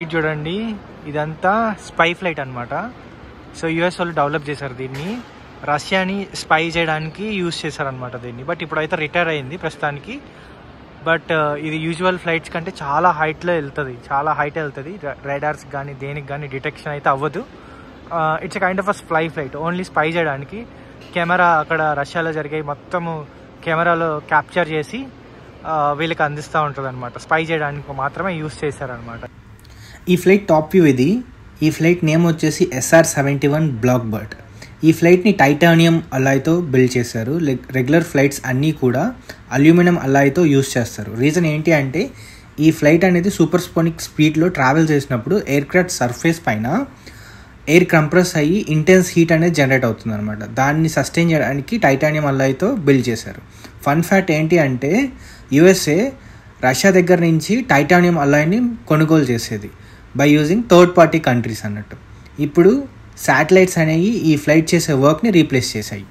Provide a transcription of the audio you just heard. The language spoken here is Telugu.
ఇది చూడండి, ఇదంతా స్పై ఫ్లైట్ అనమాట. సో యూఎస్ వాళ్ళు డెవలప్ చేశారు దీన్ని, రష్యాని స్పై చేయడానికి యూజ్ చేశారనమాట దీన్ని. బట్ ఇప్పుడైతే రిటైర్ అయింది ప్రస్తుతానికి. బట్ ఇది యూజువల్ ఫ్లైట్స్ కంటే చాలా హైట్లో వెళ్తుంది, చాలా హైట్ వెళ్తుంది. రైడార్స్ కానీ దేనికి కానీ డిటెక్షన్ అయితే అవ్వదు. It's kind of a flight only spy చేయడానికి. కెమెరా అక్కడ రష్యాలో జరిగే మొత్తము కెమెరాలో క్యాప్చర్ చేసి వీళ్ళకి అందిస్తూ ఉంటుంది అనమాట. స్పై చేయడానికి మాత్రమే యూజ్ చేశారనమాట. ఈ ఫ్లైట్ టాప్ వ్యూ ఇది. ఈ ఫ్లైట్ నేమ్ వచ్చేసి SR-71 బ్లాక్ బర్డ్. ఈ ఫ్లైట్ని టైటానియం అలాయ్తో బిల్డ్ చేశారు. రెగ్యులర్ ఫ్లైట్స్ అన్నీ కూడా అల్యూమినియం అలాయ్తో యూజ్ చేస్తారు. రీజన్ ఏంటి అంటే ఈ ఫ్లైట్ అనేది సూపర్సోనిక్ స్పీడ్లో ట్రావెల్ చేసినప్పుడు ఎయిర్ క్రాఫ్ట్ సర్ఫేస్ పైన ఎయిర్ కంప్రెస్ అయ్యి ఇంటెన్స్ హీట్ అనేది జనరేట్ అవుతుంది అనమాట. దాన్ని సస్టైన్ చేయడానికి టైటానియం అలాయ్తో బిల్డ్ చేశారు. ఫన్ ఫ్యాక్ట్ ఏంటి అంటే USA రష్యా దగ్గర నుంచి టైటానియం అలాయ్ని కొనుగోలు చేసేది by using third party countries అన్నట్టు. ఇప్పుడు శాటిలైట్స్ అనేవి ఈ ఫ్లైట్ చేసే వర్క్ని రీప్లేస్ చేశాయి.